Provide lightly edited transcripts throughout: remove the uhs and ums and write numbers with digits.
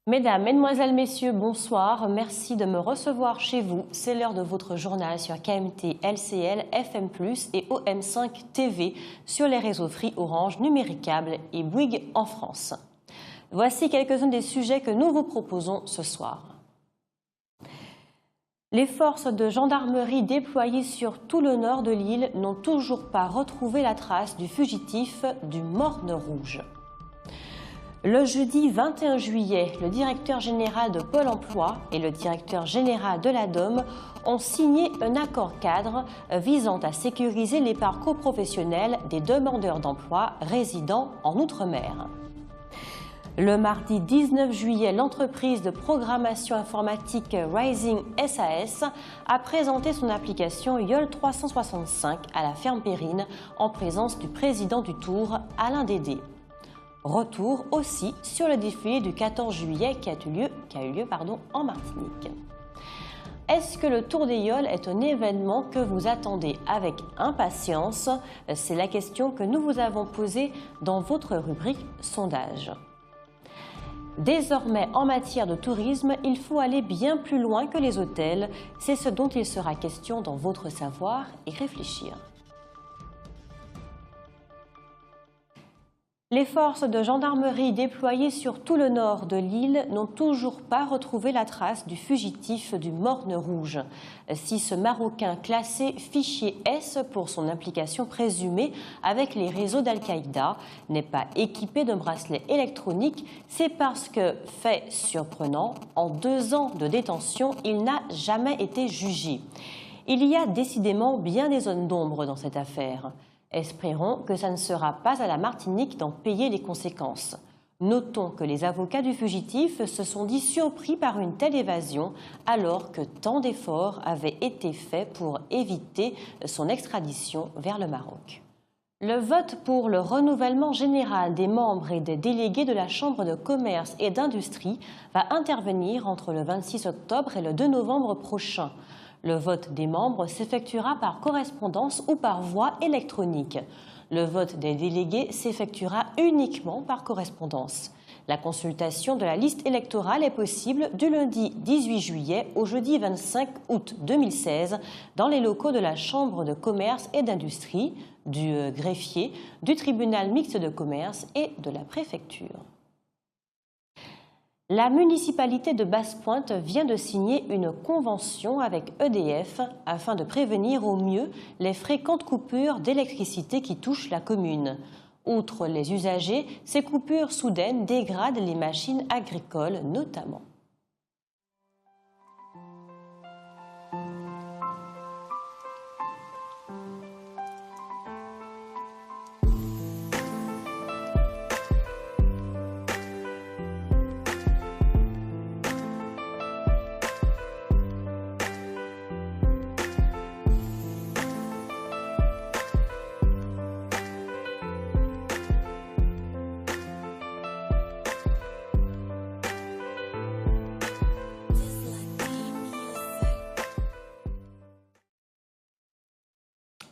Mesdames, Mesdemoiselles, Messieurs, bonsoir. Merci de me recevoir chez vous. C'est l'heure de votre journal sur KMT, LCL, FM+, et OM5 TV sur les réseaux Free, Orange, Numéricable et Bouygues en France. Voici quelques-uns des sujets que nous vous proposons ce soir. Les forces de gendarmerie déployées sur tout le nord de l'île n'ont toujours pas retrouvé la trace du fugitif du Morne Rouge. Le jeudi 21 juillet, le directeur général de Pôle emploi et le directeur général de l'ADOM ont signé un accord cadre visant à sécuriser les parcours professionnels des demandeurs d'emploi résidant en Outre-mer. Le mardi 19 juillet, l'entreprise de programmation informatique Rising SAS a présenté son application YOL 365 à la ferme Périne en présence du président du Tour, Alain Dédé. Retour aussi sur le défilé du 14 juillet qui a eu lieu en Martinique. Est-ce que le Tour des YOL est un événement que vous attendez avec impatience? C'est la question que nous vous avons posée dans votre rubrique sondage. Désormais, en matière de tourisme, il faut aller bien plus loin que les hôtels. C'est ce dont il sera question dans votre savoir et réfléchir. Les forces de gendarmerie déployées sur tout le nord de l'île n'ont toujours pas retrouvé la trace du fugitif du Morne Rouge. Si ce Marocain classé fichier S pour son implication présumée avec les réseaux d'Al-Qaïda n'est pas équipé d'un bracelet électronique, c'est parce que, fait surprenant, en 2 ans de détention, il n'a jamais été jugé. Il y a décidément bien des zones d'ombre dans cette affaire. Espérons que ça ne sera pas à la Martinique d'en payer les conséquences. Notons que les avocats du fugitif se sont dit surpris par une telle évasion alors que tant d'efforts avaient été faits pour éviter son extradition vers le Maroc. Le vote pour le renouvellement général des membres et des délégués de la Chambre de commerce et d'industrie va intervenir entre le 26 octobre et le 2 novembre prochain. Le vote des membres s'effectuera par correspondance ou par voie électronique. Le vote des délégués s'effectuera uniquement par correspondance. La consultation de la liste électorale est possible du lundi 18 juillet au jeudi 25 août 2016 dans les locaux de la Chambre de commerce et d'industrie, du greffier, du tribunal mixte de commerce et de la préfecture. La municipalité de Basse-Pointe vient de signer une convention avec EDF afin de prévenir au mieux les fréquentes coupures d'électricité qui touchent la commune. Outre les usagers, ces coupures soudaines dégradent les machines agricoles notamment.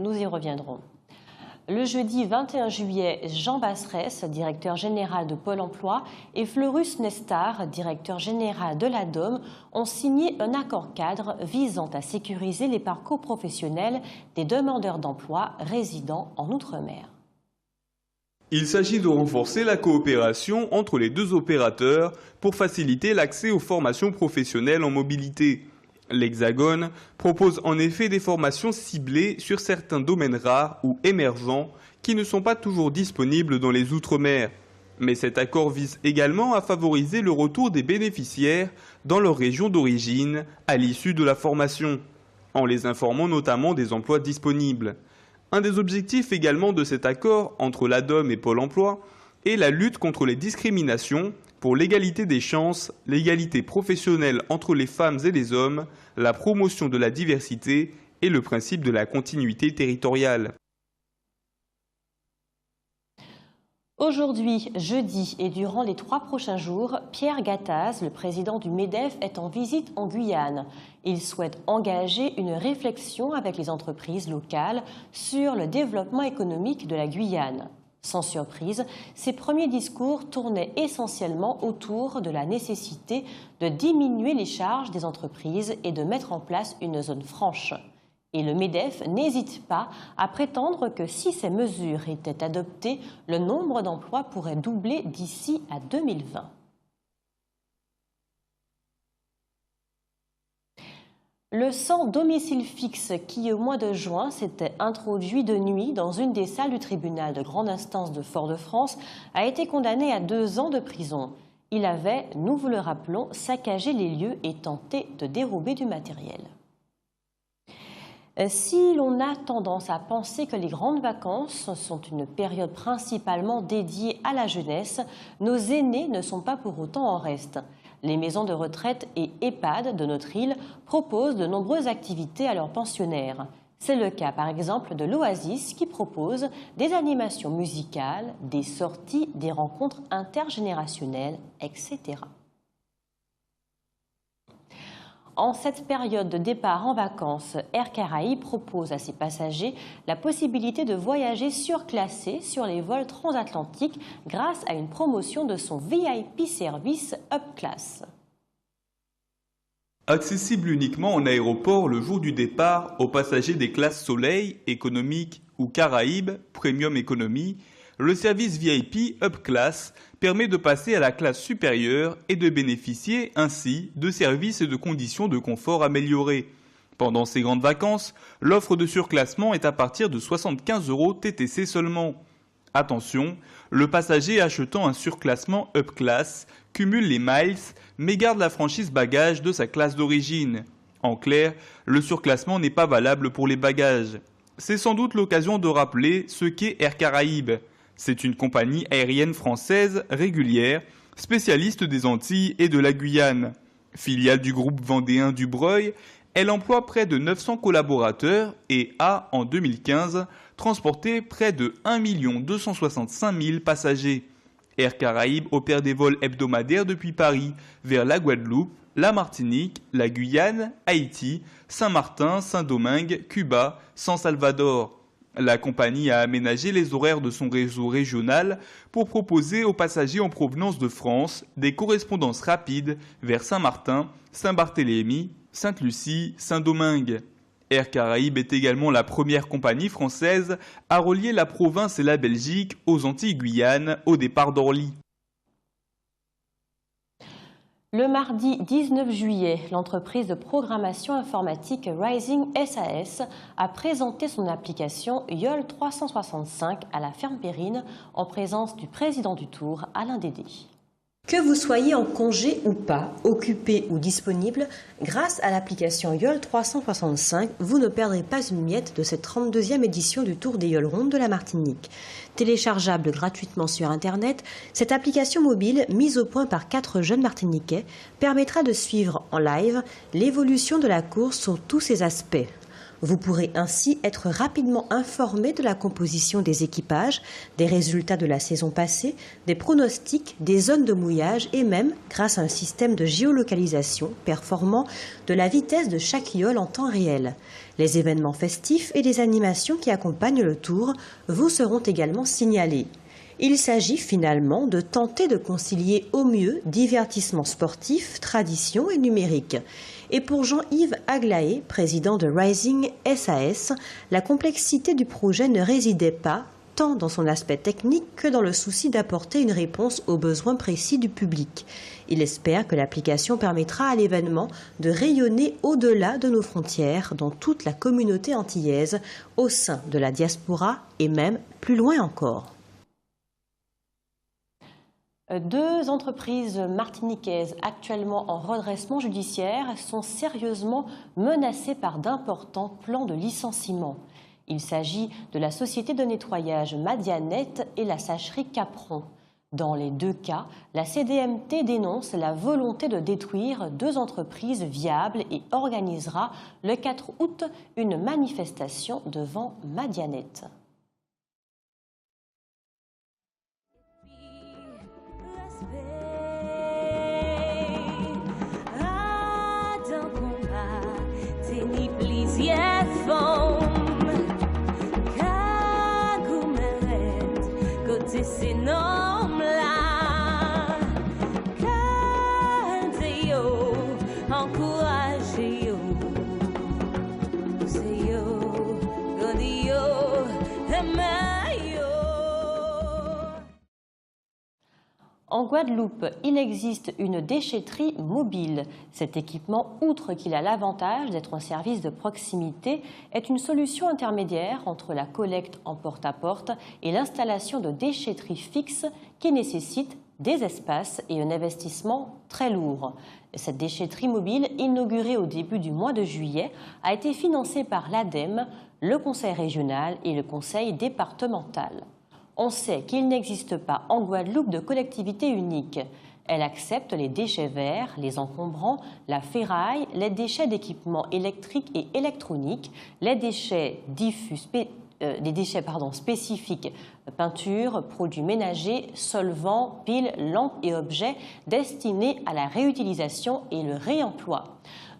Nous y reviendrons. Le jeudi 21 juillet, Jean Basserès, directeur général de Pôle emploi, et Fleurus Nestar, directeur général de l'ADOM, ont signé un accord cadre visant à sécuriser les parcours professionnels des demandeurs d'emploi résidant en Outre-mer. Il s'agit de renforcer la coopération entre les 2 opérateurs pour faciliter l'accès aux formations professionnelles en mobilité. L'Hexagone propose en effet des formations ciblées sur certains domaines rares ou émergents qui ne sont pas toujours disponibles dans les Outre-mer. Mais cet accord vise également à favoriser le retour des bénéficiaires dans leur région d'origine à l'issue de la formation, en les informant notamment des emplois disponibles. Un des objectifs également de cet accord entre l'ADOM et Pôle emploi est la lutte contre les discriminations pour l'égalité des chances, l'égalité professionnelle entre les femmes et les hommes, la promotion de la diversité et le principe de la continuité territoriale. Aujourd'hui, jeudi et durant les 3 prochains jours, Pierre Gattaz, le président du MEDEF, est en visite en Guyane. Il souhaite engager une réflexion avec les entreprises locales sur le développement économique de la Guyane. Sans surprise, ses premiers discours tournaient essentiellement autour de la nécessité de diminuer les charges des entreprises et de mettre en place une zone franche. Et le MEDEF n'hésite pas à prétendre que si ces mesures étaient adoptées, le nombre d'emplois pourrait doubler d'ici à 2020. Le sans domicile fixe qui, au mois de juin, s'était introduit de nuit dans une des salles du tribunal de grande instance de Fort-de-France a été condamné à 2 ans de prison. Il avait, nous vous le rappelons, saccagé les lieux et tenté de dérober du matériel. Si l'on a tendance à penser que les grandes vacances sont une période principalement dédiée à la jeunesse, nos aînés ne sont pas pour autant en reste. Les maisons de retraite et EHPAD de notre île proposent de nombreuses activités à leurs pensionnaires. C'est le cas par exemple de l'Oasis qui propose des animations musicales, des sorties, des rencontres intergénérationnelles, etc. En cette période de départ en vacances, Air Caraïbes propose à ses passagers la possibilité de voyager surclassé sur les vols transatlantiques grâce à une promotion de son VIP service Up Class. Accessible uniquement en aéroport le jour du départ aux passagers des classes Soleil, économique ou Caraïbes, Premium Economy, le service VIP Up Class permet de passer à la classe supérieure et de bénéficier ainsi de services et de conditions de confort améliorées. Pendant ces grandes vacances, l'offre de surclassement est à partir de 75 € TTC seulement. Attention, le passager achetant un surclassement Up Class cumule les miles mais garde la franchise bagages de sa classe d'origine. En clair, le surclassement n'est pas valable pour les bagages. C'est sans doute l'occasion de rappeler ce qu'est Air Caraïbes. C'est une compagnie aérienne française régulière, spécialiste des Antilles et de la Guyane. Filiale du groupe vendéen du Breuil, elle emploie près de 900 collaborateurs et a, en 2015, transporté près de 1 265 000 passagers. Air Caraïbes opère des vols hebdomadaires depuis Paris vers la Guadeloupe, la Martinique, la Guyane, Haïti, Saint-Martin, Saint-Domingue, Cuba, San Salvador. La compagnie a aménagé les horaires de son réseau régional pour proposer aux passagers en provenance de France des correspondances rapides vers Saint-Martin, Saint-Barthélemy, Sainte-Lucie, Saint-Domingue. Air Caraïbes est également la première compagnie française à relier la province et la Belgique aux Antilles-Guyane au départ d'Orly. Le mardi 19 juillet, l'entreprise de programmation informatique Rising SAS a présenté son application YOL 365 à la ferme Périne en présence du président du Tour, Alain Dédé. Que vous soyez en congé ou pas, occupé ou disponible, grâce à l'application YOL 365, vous ne perdrez pas une miette de cette 32e édition du Tour des YOL Rondes de la Martinique. Téléchargeable gratuitement sur Internet, cette application mobile, mise au point par 4 jeunes Martiniquais, permettra de suivre en live l'évolution de la course sur tous ses aspects. Vous pourrez ainsi être rapidement informé de la composition des équipages, des résultats de la saison passée, des pronostics, des zones de mouillage et même, grâce à un système de géolocalisation performant, de la vitesse de chaque yole en temps réel. Les événements festifs et les animations qui accompagnent le tour vous seront également signalés. Il s'agit finalement de tenter de concilier au mieux divertissement sportif, tradition et numérique. Et pour Jean-Yves Aglaé, président de Rising SAS, la complexité du projet ne résidait pas tant dans son aspect technique que dans le souci d'apporter une réponse aux besoins précis du public. Il espère que l'application permettra à l'événement de rayonner au-delà de nos frontières dans toute la communauté antillaise, au sein de la diaspora et même plus loin encore. 2 entreprises martiniquaises actuellement en redressement judiciaire sont sérieusement menacées par d'importants plans de licenciement. Il s'agit de la société de nettoyage Madianette et la sacherie Capron. Dans les 2 cas, la CDMT dénonce la volonté de détruire 2 entreprises viables et organisera le 4 août une manifestation devant Madianette. En Guadeloupe, il existe une déchetterie mobile. Cet équipement, outre qu'il a l'avantage d'être un service de proximité, est une solution intermédiaire entre la collecte en porte-à-porte et l'installation de déchetteries fixes qui nécessitent des espaces et un investissement très lourd. Cette déchetterie mobile, inaugurée au début du mois de juillet, a été financée par l'ADEME, le Conseil régional et le Conseil départemental. On sait qu'il n'existe pas en Guadeloupe de collectivité unique. Elle accepte les déchets verts, les encombrants, la ferraille, les déchets d'équipements électriques et électroniques, les déchets spécifiques, peinture, produits ménagers, solvants, piles, lampes et objets destinés à la réutilisation et le réemploi.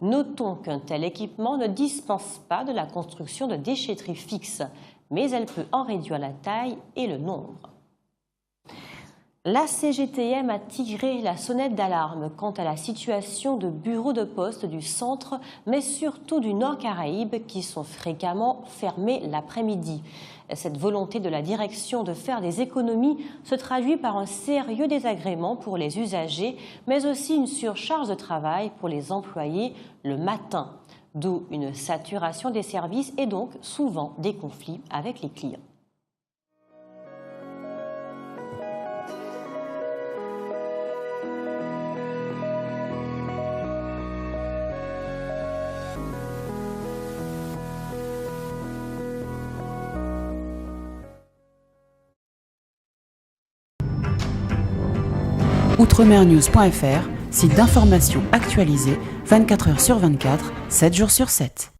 Notons qu'un tel équipement ne dispense pas de la construction de déchetteries fixes, mais elle peut en réduire la taille et le nombre. La CGTM a tiré la sonnette d'alarme quant à la situation de bureaux de poste du centre, mais surtout du Nord Caraïbe, qui sont fréquemment fermés l'après-midi. Cette volonté de la direction de faire des économies se traduit par un sérieux désagrément pour les usagers, mais aussi une surcharge de travail pour les employés le matin. D'où une saturation des services et donc souvent des conflits avec les clients. Outremernews.fr, site d'information actualisé 24 h sur 24, 7 jours sur 7.